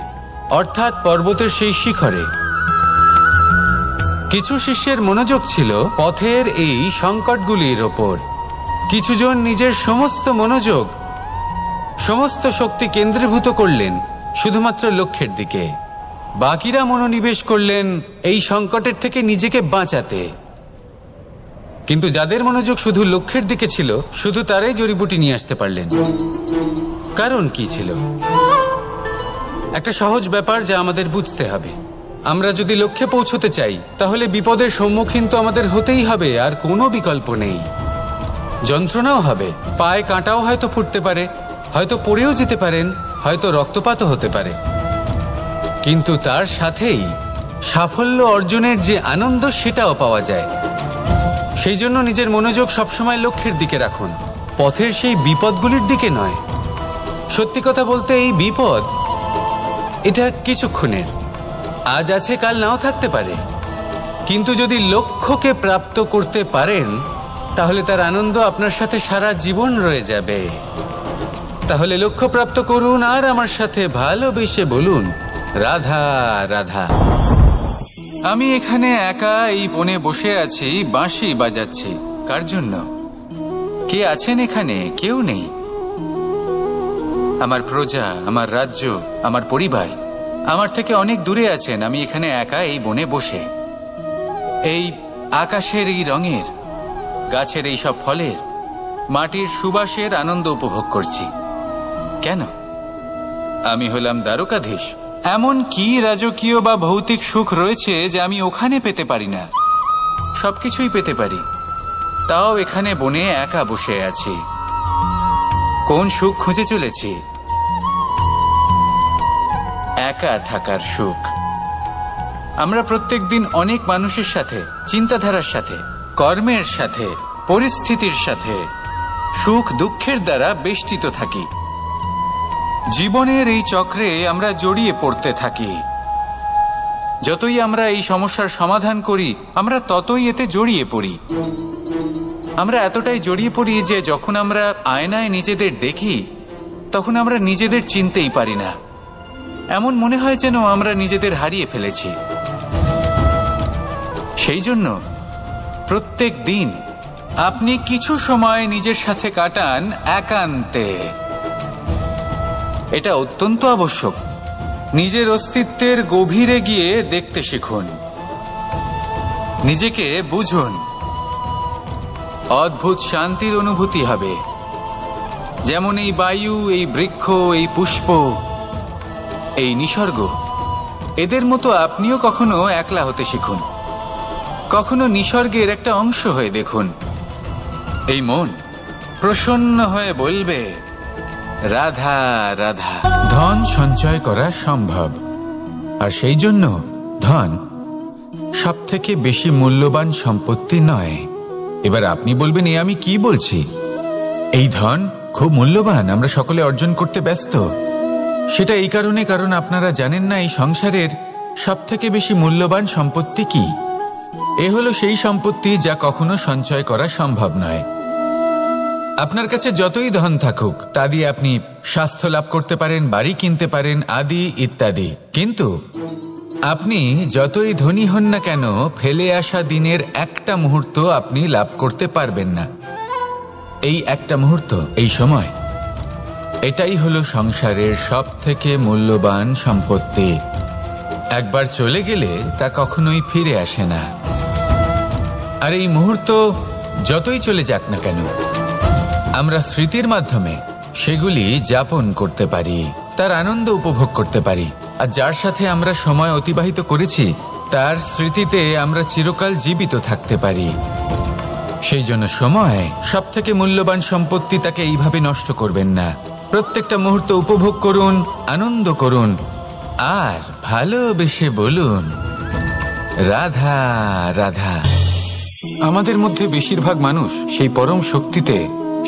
Speaker 1: অর্থাৎ পর্বতের সেই শিখরে। কিছু শিষ্যের মনোযোগ ছিল পথের এই সংকটগুলির ওপর। কিছুজন নিজের সমস্ত মনোযোগ, সমস্ত শক্তি কেন্দ্রীভূত করলেন শুধুমাত্র লক্ষ্যের দিকে। বাকিরা মনোনিবেশ করলেন এই সংকটের থেকে নিজেকে বাঁচাতে। কিন্তু যাদের মনোযোগ শুধু লক্ষ্যের দিকে ছিল, শুধু তারাই জড়িবুটি নিয়ে আসতে পারলেন। কারণ কি ছিল? একটা সহজ ব্যাপার যা আমাদের বুঝতে হবে। আমরা যদি লক্ষ্যে পৌঁছতে চাই, তাহলে বিপদের সম্মুখীন তো আমাদের হতেই হবে, আর কোনো বিকল্প নেই। যন্ত্রণাও হবে, পায়ে কাঁটাও হয়তো ফুটতে পারে, হয়তো পড়েও যেতে পারেন, হয়তো রক্তপাতও হতে পারে। কিন্তু তার সাথেই সাফল্য অর্জনের যে আনন্দ, সেটাও পাওয়া যায়। সেই জন্য নিজের মনোযোগ সবসময় লক্ষ্যের দিকে রাখুন, পথের সেই বিপদগুলির দিকে নয়। সত্যি কথা বলতে, এই বিপদ এটা কিছুক্ষণের, আজ আছে কাল নাও থাকতে পারে। কিন্তু যদি লক্ষ্যকে প্রাপ্ত করতে পারেন, তাহলে তার আনন্দ আপনার সাথে সারা জীবন রয়ে যাবে। তাহলে লক্ষ্য প্রাপ্ত করুন আর আমার সাথে ভালোবেসে বলুন, রাধা রাধা। আমি এখানে একা এই বনে বসে আছি, বাঁশি বাজাচ্ছি। কার জন্য? কে আছেন এখানে? কেউ নেই। আমার প্রজা, আমার রাজ্য, আমার পরিবার আমার থেকে অনেক দূরে আছেন। আমি এখানে একা এই বনে বসে এই আকাশের এই রঙের, গাছের এই সব ফলের, মাটির সুবাসের আনন্দ উপভোগ করছি। কেন? আমি হলাম দ্বারকাধীশ। এমন কি রাজকীয় বা ভৌতিক সুখ রয়েছে যে আমি ওখানে পেতে পারি না? সবকিছুই পেতে পারি, তাও এখানে বনে একা বসে আছি। কোন সুখ খুঁজে চলেছি? একা থাকার সুখ। আমরা প্রত্যেকদিন অনেক মানুষের সাথে, চিন্তাধারার সাথে, কর্মের সাথে, পরিস্থিতির সাথে সুখ দুঃখের দ্বারা বেষ্টিত থাকি। জীবনের এই চক্রে আমরা জড়িয়ে পড়তে থাকি। যতই আমরা এই সমস্যার সমাধান করি, আমরা ততই এতে জড়িয়ে পড়ি। আমরা এতটাই জড়িয়ে পড়ি যে যখন আমরা আয়নায় নিজেদের দেখি, তখন আমরা নিজেদের চিনতেই পারি না। এমন মনে হয় যেন আমরা নিজেদের হারিয়ে ফেলেছি। সেই জন্য প্রত্যেক দিন আপনি কিছু সময় নিজের সাথে কাটান একান্তে। এটা অত্যন্ত আবশ্যক। নিজের অস্তিত্বের গভীরে গিয়ে দেখতে শিখুন, নিজেকে বুঝুন। অদ্ভুত শান্তির অনুভূতি হবে। যেমন এই বায়ু, এই বৃক্ষ, এই পুষ্প, এই নিসর্গ, এদের মতো আপনিও কখনো একলা হতে শিখুন। কখনো নিসর্গের একটা অংশ হয়ে দেখুন। এই মন প্রসন্ন হয়ে বলবে, রাধা রাধা। ধন সঞ্চয় করা সম্ভব, আর সেই জন্য ধন সবথেকে বেশি মূল্যবান সম্পত্তি নয়। এবার আপনি বলবেন, এ আমি কি বলছি? এই ধন খুব মূল্যবান, আমরা সকলে অর্জন করতে ব্যস্ত। সেটা এই কারণে, কারণ আপনারা জানেন না এই সংসারের সবথেকে বেশি মূল্যবান সম্পত্তি কি। এ হলো সেই সম্পত্তি যা কখনো সঞ্চয় করা সম্ভব নয়। আপনার কাছে যতই ধন থাকুক, তা দিয়ে আপনি স্বাস্থ্য লাভ করতে পারেন, বাড়ি কিনতে পারেন, আদি ইত্যাদি। কিন্তু আপনি যতই ধনী হন না কেন, ফেলে আসা দিনের একটা মুহূর্ত আপনি লাভ করতে পারবেন না। এই একটা মুহূর্ত, এই সময়, এটাই হলো সংসারের সবথেকে মূল্যবান সম্পত্তি। একবার চলে গেলে তা কখনোই ফিরে আসে না। আর এই মুহূর্ত যতই চলে যাক না কেন, আমরা স্মৃতির মাধ্যমে সেগুলি যাপন করতে পারি, তার আনন্দ উপভোগ করতে পারি। আর যার সাথে আমরা সময় অতিবাহিত করেছি, তার স্মৃতিতে আমরা চিরকাল জীবিত থাকতে পারি। সেই জন্য সময় সবথেকে মূল্যবান সম্পত্তি, তাকে এইভাবে নষ্ট করবেন না। প্রত্যেকটা মুহূর্ত উপভোগ করুন, আনন্দ করুন, আর ভালোবেসে বলুন, রাধা রাধা। আমাদের মধ্যে বেশিরভাগ মানুষ সেই পরম শক্তিতে,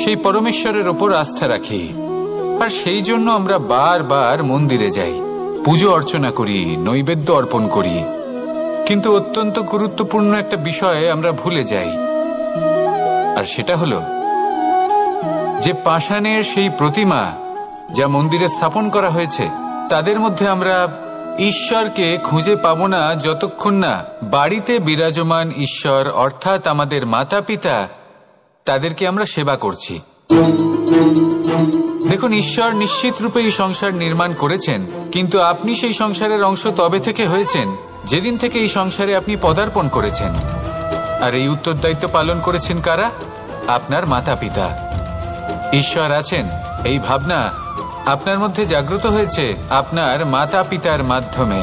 Speaker 1: সেই পরমেশ্বরের ওপর আস্থা রাখি। আর সেই জন্য আমরা বারবার মন্দিরে যাই, পুজো অর্চনা করি, নৈবেদ্য অর্পণ করি। কিন্তু অত্যন্ত গুরুত্বপূর্ণ একটা বিষয় আমরা ভুলে যাই, আর সেটা হলো যে পাষাণের সেই প্রতিমা যা মন্দিরে স্থাপন করা হয়েছে, তাদের মধ্যে আমরা ঈশ্বরকে খুঁজে পাবো না যতক্ষণ না বাড়িতে বিরাজমান ঈশ্বর, অর্থাৎ আমাদের মাতা পিতা, তাদেরকে আমরা সেবা করছি। দেখুন, ঈশ্বর নিশ্চিত রূপে এই সংসার নির্মাণ করেছেন, কিন্তু আপনি সেই সংসারের অংশ তবে থেকে হয়েছেন যেদিন থেকে এই সংসারে আপনি পদার্পণ করেছেন। আর এই উত্তরদায়িত্ব পালন করেছেন কারা? আপনার মাতা পিতা। ঈশ্বর আছেন, এই ভাবনা আপনার মধ্যে জাগ্রত হয়েছে আপনার মাতা পিতার মাধ্যমে।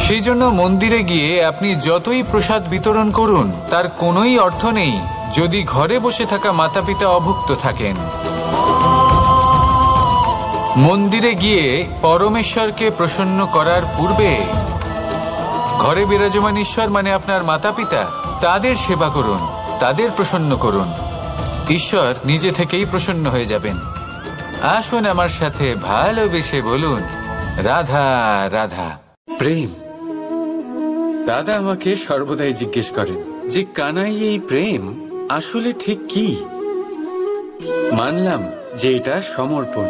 Speaker 1: সেই জন্য মন্দিরে গিয়ে আপনি যতই প্রসাদ বিতরণ করুন, তার কোনোই অর্থ নেই যদি ঘরে বসে থাকা মাতা পিতা অভুক্ত থাকেন। মন্দিরে গিয়ে পরমেশ্বরকে প্রসন্ন করার পূর্বে ঘরে বিরাজমান ঈশ্বর মানে আপনার মাতা পিতা, তাদের সেবা করুন, তাদের প্রসন্ন করুন। ঈশ্বর নিজে থেকেই প্রসন্ন হয়ে যাবেন। আসুন আমার সাথে ভালোবেসে বলুন, রাধা রাধা। প্রেম। দাদা আমাকে সর্বদাই জিজ্ঞেস করেন যে কানাই, এই প্রেম আসলে ঠিক কি? মানলাম যে এটা সমর্পণ,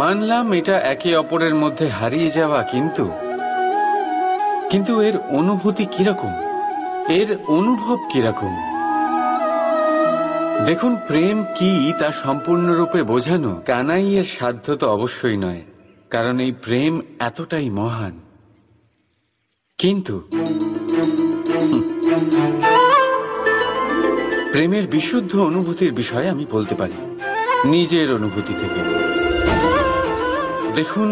Speaker 1: মানলাম এটা একে অপরের মধ্যে হারিয়ে যাওয়া, কিন্তু এর অনুভূতি কিরকম, এর অনুভব কিরকম? দেখুন, প্রেম কি তা সম্পূর্ণরূপে বোঝানো কানাইয়ের সাধ্য তো অবশ্যই নয়, কারণ এই প্রেম এতটাই মহান। কিন্তু প্রেমের বিশুদ্ধ অনুভূতির বিষয়ে আমি বলতে পারি নিজের অনুভূতি থেকে। দেখুন,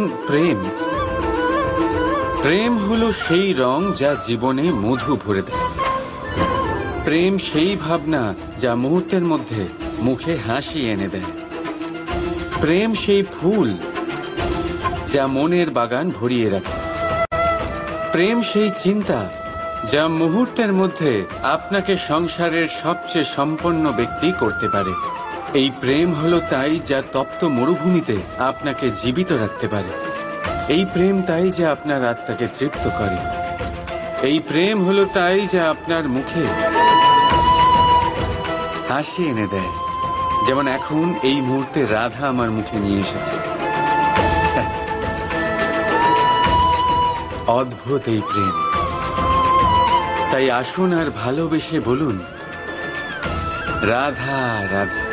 Speaker 1: প্রেম হলো সেই রং যা জীবনে মধু ভরে দেয়। প্রেম সেই ভাবনা যা মুহূর্তের মধ্যে মুখে হাসি এনে দেয়। প্রেম সেই ফুল যা মনের বাগান ভরিয়ে রাখে। প্রেম সেই চিন্তা যা মুহূর্তের মধ্যে আপনাকে সংসারের সবচেয়ে সম্পন্ন ব্যক্তি করতে পারে।
Speaker 2: এই প্রেম হলো তাই যা তপ্ত মরুভূমিতে আপনাকে জীবিত রাখতে পারে। এই প্রেম তাই যা আপনার আত্মাকে তৃপ্ত করে। এই প্রেম হলো তাই যা আপনার মুখে হাসি এনে দেয়, যেমন এখন এই মুহূর্তে রাধা আমার মুখে নিয়ে এসেছে। অদ্ভুত এই প্রেম। তাই আসুন আর ভালোবেসে বলুন, রাধা রাধা।